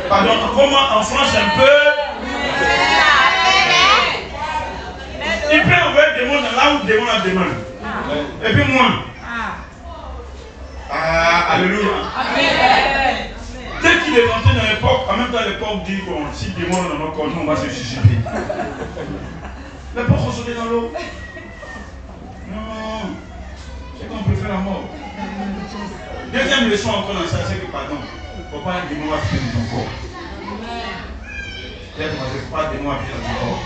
Pardon, comment en France un peu. Il peut envoyer des démons là où le démon a demandé. Et puis moi. Alléluia. Dès qu'il est rentré dans l'époque, en même temps l'époque dit bon, si le démon dans nos corps, nous on va se suicider. L'époque on sautait dans l'eau. Non. C'est qu'on préfère la mort. Deuxième leçon encore dans ça, c'est que pardon. Il ne faut pas un démon à vivre dans ton corps. Peut-être qu'on ne fait pas un démon à vivre dans ton corps.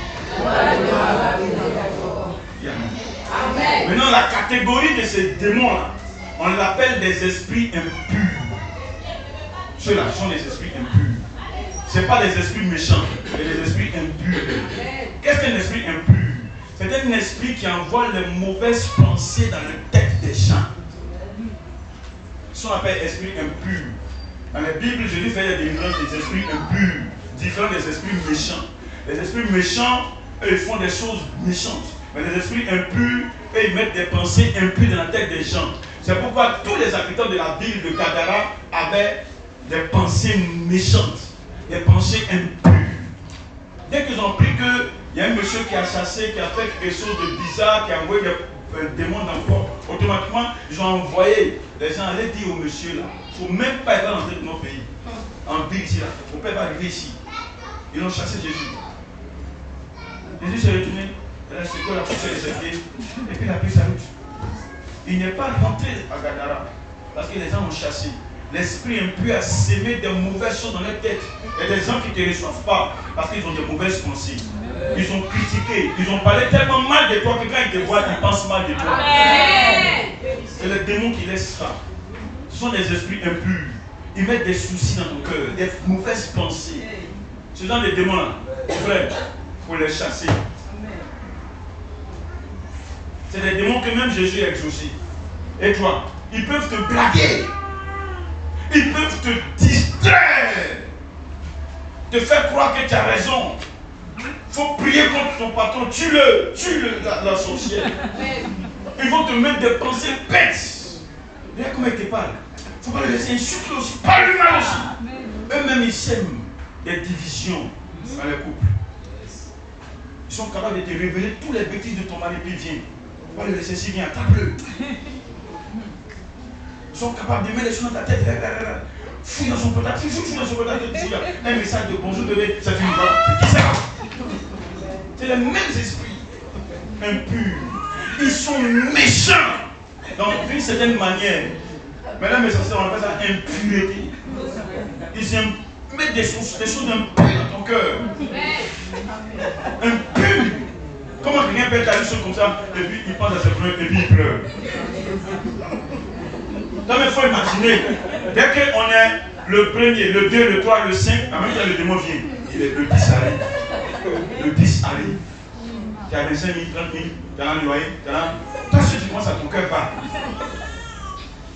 Maintenant, la catégorie de ces démons-là, on l'appelle des esprits impurs. Ceux-là sont des esprits impurs. Ce n'est pas des esprits méchants, mais des esprits impurs. Qu'est-ce qu'un esprit impur? C'est un esprit qui envoie les mauvaises pensées dans la tête des gens. Ce qu'on appelle esprit impur. Dans la Bible, Jésus fait la différence des esprits impurs, différents des esprits méchants. Les esprits méchants, eux, ils font des choses méchantes. Mais les esprits impurs, eux, ils mettent des pensées impures dans la tête des gens. C'est pourquoi tous les habitants de la ville de Gadara avaient des pensées méchantes, des pensées impures. Dès qu'ils ont pris qu'il y a un monsieur qui a chassé, qui a fait quelque chose de bizarre, qui a envoyé des démons dans le corps, automatiquement, ils ont envoyé les gens allaient dire au monsieur là, il ne faut même pas être rentré dans nos pays. En ville ici, là, il ne faut pas arriver ici. Ils ont chassé Jésus. Jésus s'est retourné, il a secoué la poussière de ses pieds, et puis il a pris sa route. Il n'est pas rentré à Gadara, parce que les gens ont chassé. L'esprit impur a sémé des mauvaises choses dans leur tête. Il y a des gens qui ne te reçoivent pas parce qu'ils ont de mauvaises pensées. Ils ont critiqué, ils ont parlé tellement mal de toi que quand ils te voient, ils pensent mal de toi. C'est les démons qui laissent ça. Ce sont des esprits impurs. Ils mettent des soucis dans ton cœur, des mauvaises pensées. Ce genre de démons-là, frère, il faut les chasser. C'est des démons que même Jésus a exaucés. Et toi, ils peuvent te blaguer. Ils peuvent te distraire. Te faire croire que tu as raison. Il faut prier contre ton patron. Tue-le, la sorcière. Ils vont te mettre des pensées bêtes. Regarde comment ils te parlent. Il ne faut pas les laisser insulter aussi. Parle mal aussi. Eux-mêmes, ils sèment des divisions dans les couples. Ils sont capables de te révéler tous les bêtises de ton mari. Puis viens. On va le laisser si bien. Tape-le. Ils sont capables de mettre les choses dans ta tête. Fouille dans son portable. Fouille dans son portable. Un message de bonjour bébé. Ça finit pas. C'est qui ça? C'est les mêmes esprits impurs. Ils sont méchants. Donc, d'une certaine manière, mesdames et sœurs, on appelle ça impureté. Ils mettent des choses impures dans ton cœur. Impures. Comment quelqu'un peut être à une chose comme ça, et puis il pense à ses problèmes, et puis il pleure. Non mais il faut imaginer, dès qu'on est le premier, le 2, le 3, le 5, en même temps le démon vient. Il est le 10 arrive. Le 10 arrive. Tu as 25 000, 30 000, tu as un loyer, tu as un... Toi si tu penses à ton cœur pas.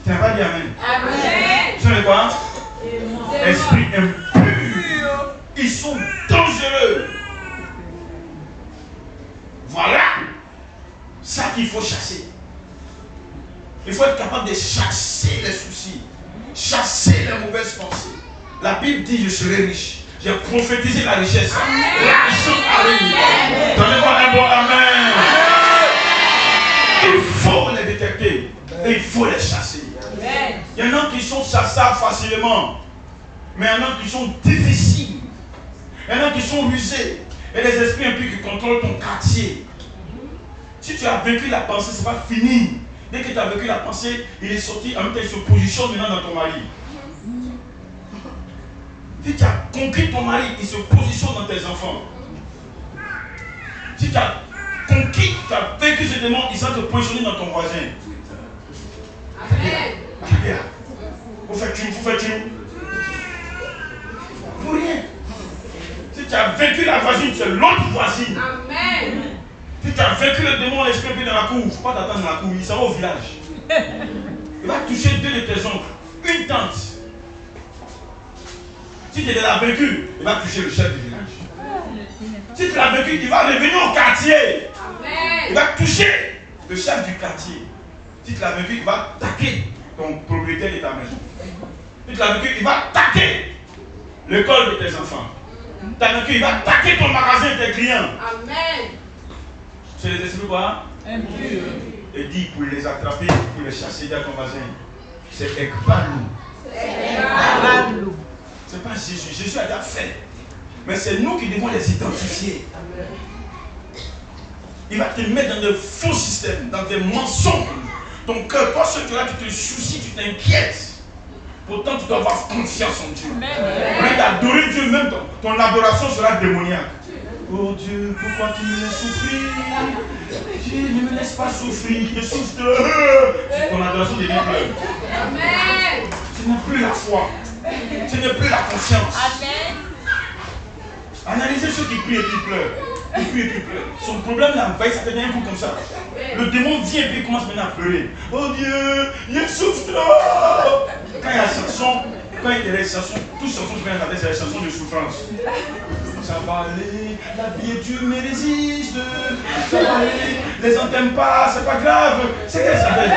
Tu n'as pas dit amen. Amen. Vous savez quoi? Esprit impur. Ils sont dangereux. Voilà. Ça qu'il faut chasser. Il faut être capable de chasser les soucis, chasser les mauvaises pensées. La Bible dit je serai riche. J'ai prophétisé la richesse. L'argent arrive. Donnez-moi un bon amen. Il faut les détecter et il faut les chasser. Il y en a qui sont chassables facilement, mais il y en a qui sont difficiles. Il y en a qui sont rusés. Et les esprits impurs qui contrôlent ton quartier. Si tu as vaincu la pensée, ce n'est pas fini. Dès que tu as vécu la pensée, il est sorti, en même temps il se positionne maintenant dans ton mari. Si tu as conquis ton mari, il se positionne dans tes enfants. Si tu as conquis, tu as vécu ce démon, il va te positionner dans ton voisin. Amen. Vous faites une. Pour rien. Si tu as vécu la voisine, c'est l'autre voisine. Amen. Si tu as vaincu le démon, l'esprit dans la cour, il ne faut pas t'attendre dans la cour, il s'en va au village. Il va toucher 2 de tes oncles, une tante. Si tu l'as vaincu, il va toucher le chef du village. Si tu l'as vaincu, il va revenir au quartier. Il va toucher le chef du quartier. Si tu l'as vaincu, il va attaquer ton propriétaire de ta maison. Si tu l'as vaincu, il va attaquer l'école de tes enfants. Il va attaquer ton magasin, tes clients. Amen. C'est les esprits quoi? Impurs. Et dit pour les attraper, pour les chasser dans ton magasin. C'est Ekbalou. C'est pas Jésus. Jésus a déjà fait. Mais c'est nous qui devons les identifier. Il va te mettre dans de faux systèmes, dans des mensonges. Ton cœur, toi, ce que là, tu te soucies, tu t'inquiètes. Pourtant, tu dois avoir confiance en Dieu. Mais d'adorer Dieu, même ton adoration sera démoniaque. Oh Dieu, pourquoi tu me laisses souffrir? Dieu, ne me laisse pas souffrir. Je souffre de... Ton adoration devient pleuve. Amen. Ce n'est plus la foi. Ce n'est plus la confiance. Amen. Analysez ceux qui prient et qui pleurent. Ils prient et qui pleurent. Son problème là, ça devient un coup comme ça. Le démon vient et puis il commence maintenant à pleurer. Oh Dieu, je souffre trop. Quand il y a chanson, quand il y a des chansons, toutes chansons que je viens d'entendre, c'est les chansons de souffrance. Ça va aller, la vie est dure mais résiste. Ça va aller, les gens t'aiment pas, c'est pas grave. C'est qu'elle s'appelle.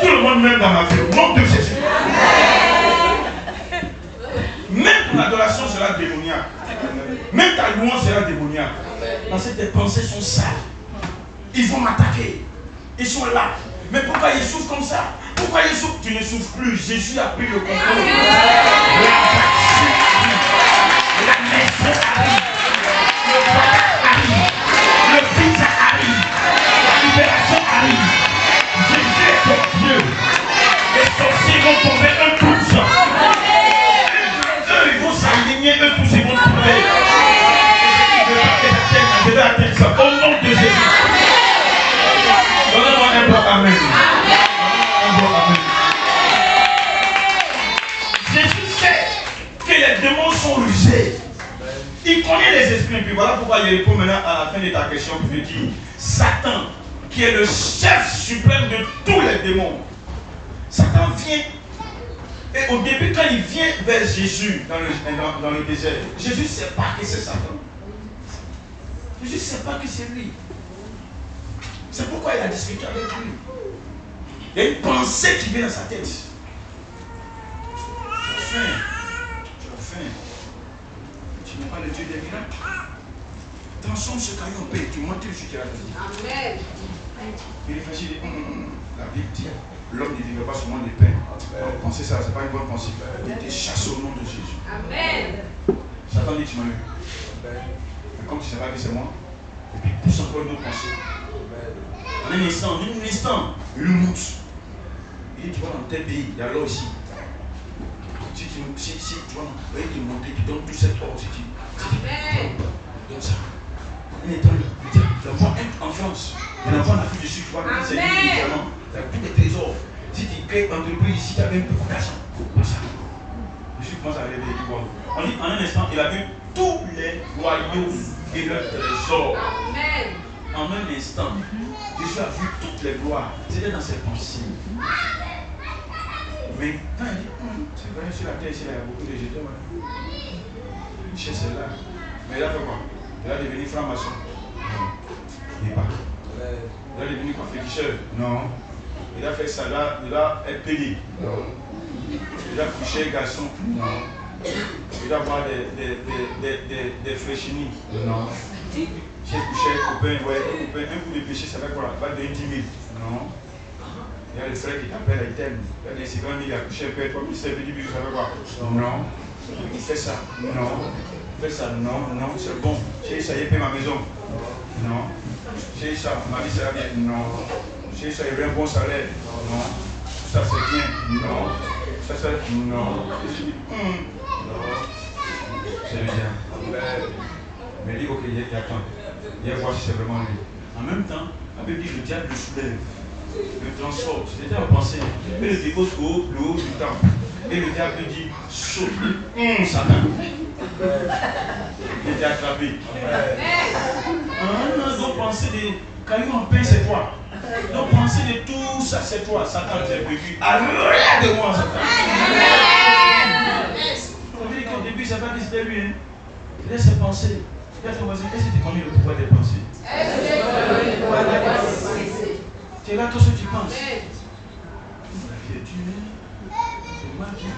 Tout le monde m'aime dans ma vie, au nom de Jésus. Même ton adoration sera démoniaque. Même ta louange sera démoniaque. Parce que tes pensées sont sales. Ils vont m'attaquer. Ils sont là. Mais pourquoi ils souffrent comme ça? Pourquoi ils souffrent? Tu ne souffres plus. Jésus a pris le contrôle. La maison arrive. Le bagage arrive. Le pizza arrive. La libération arrive. Jésus est ton Dieu. Les sorciers vont tomber un tous. Eux, ils vont s'aligner. Eux tous, ils vont tomber. Je vais atteindre ça. Au nom de Jésus. Donnez-moi un bon amen. Un bon amen. Jésus sait que les démons sont rusés. Il connaît les esprits impurs. Voilà pourquoi il répond maintenant à la fin de ta question. Je dis Satan, qui est le chef suprême de tous les démons. Satan vient. Et au début, quand il vient vers Jésus dans le désert, Jésus ne sait pas que c'est Satan. Jésus ne sait pas que c'est lui. C'est pourquoi il a discuté avec lui. Il y a une pensée qui vient dans sa tête. Tu as faim. Tu as faim. Tu n'es pas le Dieu des miracles. Transforme ce caillou en paix. Tu montes dessus, tu as dit. Amen. Il réfléchit, il dit, la Bible dit, l'homme ne vivra pas seulement de pain. Pensez ça, ce n'est pas une bonne pensée. Il te chasse au nom de Jésus. Amen. Satan dit, tu m'as eu. Mais comme tu ne sais pas que c'est moi, et puis il pousse encore une autre pensée. En un instant, il lui monte. Il dit, tu vas dans tel pays, il y a l'or ici. Si tu vas monter, tu donnes tout cet or, si tu donnes ça. Un état, l'enfant est en France. L'enfant n'a plus de sucre, tu vois, c'est lui évidemment. Tu as tous les trésors. Si tu crées une entreprise ici, tu as même beaucoup d'argent. Comme ça. Jésus commence à rêver, tu vois. On dit, en un instant, il a vu tous les royaumes et leurs trésors. Amen. En un instant, Jésus a vu toutes les gloires. C'était dans ses pensées. Mais quand il dit, c'est vrai, sur la terre, ici, il y a beaucoup de jetons. Chez celle-là. Mais il a fait quoi? Il a devenu franc-maçon. Non. Il n'est pas. Il a devenu quoi? Féticheur. Non. Il a fait ça là, il a être pédé. Non. Il a couché garçon. Non. Il a avoir des fléchinis. Non. J'ai couché un copain, ouais, un coup de péché, ça va quoi? Pas de 10 000. Non. Il y a le frère qui t'appelle, il t'aime. Il y a des 50 000, il a couché un peu, toi, il s'est dit, ça va quoi? Non. Il fait ça. Non. Il fait ça. Non, non, c'est bon. J'ai ça, il paie ma maison. Non. J'ai ça, ma vie sera bien. Non. J'ai ça, il veut un bon salaire. Non. Ça, c'est bien. Non. Ça, c'est. Non. Non. C'est bien. Mais dit, ok, il attend. Il va voir si c'est vraiment lui. En même temps, la Bible dit que le diable le soulève, le transporte. C'était en pensée. Et le dépose le haut du temple. Et le diable dit, saute. Satan. Il était attrapé. Donc penser des cailloux en pain, c'est toi. Donc penser de tout ça, c'est toi. Satan t'a vécu. Arrête de moi, Satan. On dit qu'au début, ça va que c'était lui. Laisse ses pensées. Est-ce que tu connais le pouvoir des pensées? Tu es là, tout ce que tu penses. La vie est dure. C'est moi bien.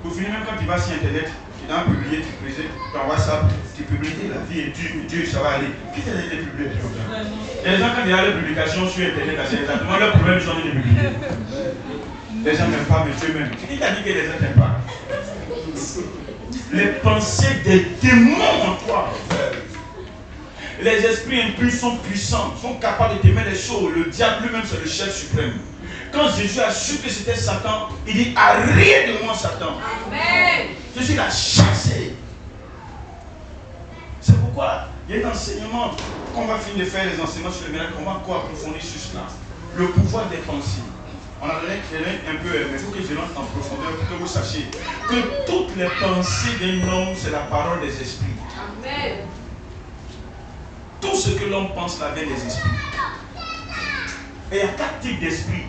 Pour finir, même quand tu vas sur Internet, tu dois publier, tu présentes ton WhatsApp, tu publies la vie est Dieu, ça va aller. Qui t'a dit de publier des choses? Et les gens, quand il y a les publications sur Internet, c'est exactement leur problème, ils ont envie de publier. Les gens n'aiment pas, mais Dieu même. Qui t'a dit que les gens n'aiment pas? Les pensées des démons en toi. Les esprits impurs sont puissants, sont capables de t'aimer les choses. Le diable lui-même, c'est le chef suprême. Quand Jésus a su que c'était Satan, il dit, arrête de moi Satan. Amen. Jésus l'a chassé. C'est pourquoi il y a un enseignement, qu'on va finir de faire les enseignements sur le miracle, on va encore approfondir sur cela. Le pouvoir des pensées. On a donné un peu, mais il faut que je rentre en profondeur pour que vous sachiez que toutes les pensées d'un homme, c'est la parole des esprits. Amen. Tout ce que l'homme pense là vient des esprits. Et il y a 4 types d'esprits.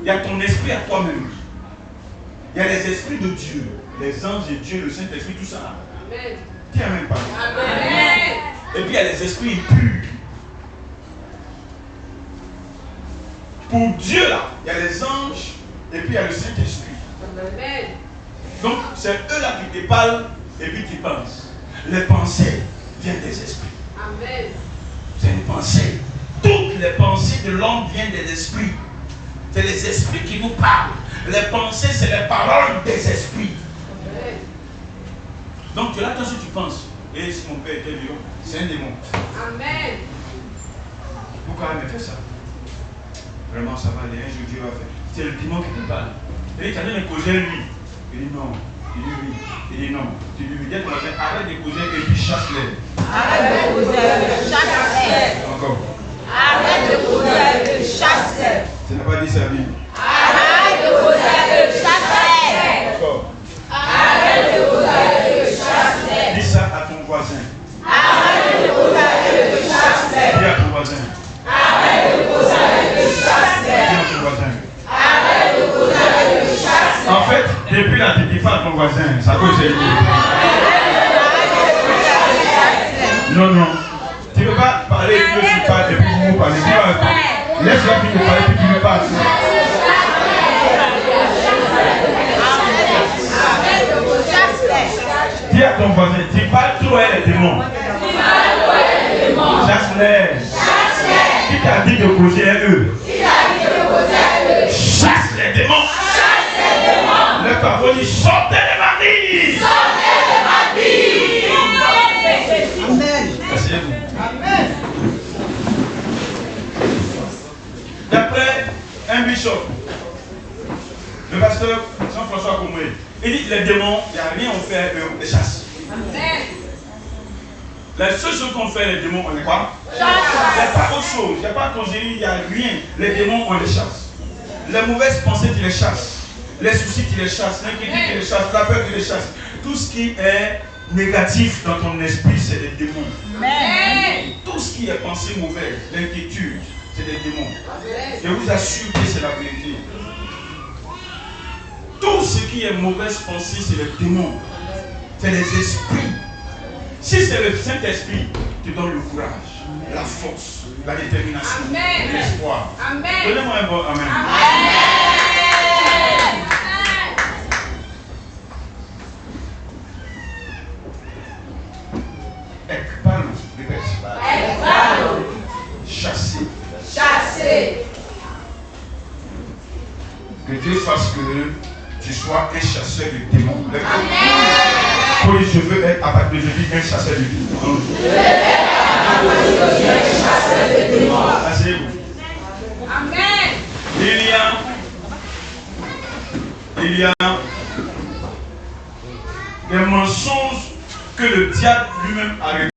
Il y a ton esprit à toi-même. Il y a les esprits de Dieu, les anges de Dieu, le Saint-Esprit, tout ça. Amen. Qui a même parlé? Amen. Et puis il y a les esprits impurs. Pour Dieu là, il y a les anges et puis il y a le Saint-Esprit. Amen. Donc c'est eux là qui te parlent et puis qui pensent. Les pensées viennent des esprits. Amen. C'est une pensée. Toutes les pensées de l'homme viennent des esprits. C'est les esprits qui nous parlent. Les pensées, c'est les paroles des esprits. Amen. Donc tu là, quand tu penses, et si mon père était vivant, c'est un démon. Amen. Pourquoi elle me fait ça? Vraiment, ça va aller, un jour Dieu va faire. C'est le démon qui te parle. Et il t'a dit de causer lui. Il dit non. Il dit oui. Il dit non. Tu lui dis, arrête de causer et puis chasse-les. Arrête de causer, chasse-les. Encore. Arrête de causer, chasse-les. Tu n'as pas dit sa vie. Arrête de causer, chasse-les. Encore. Arrête de causer, chasse-les. Dis ça à ton voisin. Arrête de causer, chasse-les. Dis à ton voisin. Arrête de causer, chasse-les. Dis à ton voisin. Arrête de causer, chasse-les. En fait, depuis là, tu dis pas à ton voisin, ça cause c'est lui. Non, non. Tu ne peux pas parler, Dieu tu parles et puis vous parlez. Laisse-la puis te parler puis tu lui parles. Dis à ton voisin, tu parles trop à les démons. Chasse-les. Qui t'a dit de causer à eux? Chasse les démons. Le parole dit sortez les bandits. Asseyez-vous. D'après un bishop, le pasteur Jean-François Comoué, il dit que les démons, il n'y a rien on fait eux, on les chasse. Amen. La seule chose qu'on fait les démons, on les quoi? Il n'y a pas autre chose, il n'y a pas congérie, il n'y a rien. Les démons, on les chasse. Les mauvaises pensées, tu les chasses. Les soucis, tu les chasses. L'inquiétude, tu les chasses. La peur, tu les chasses. Tout ce qui est négatif dans ton esprit, c'est des démons. Amen. Tout ce qui est pensée mauvaise, l'inquiétude, c'est des démons. Amen. Je vous assure que c'est la vérité. Tout ce qui est mauvaise pensée, c'est les démons. C'est les esprits. Si c'est le Saint-Esprit, tu donnes le courage, la force, la détermination, Amen. l'espoir. Amen. Donnez-moi un bon amen. Ekbalo, répète. Chasser. Chassez. Que Dieu fasse que tu sois un chasseur de démons. Oui, je veux être à partir de aujourd'hui un chasseur de démons. Asseyez-vous. Amen. Il y a des mensonges que le diable lui-même a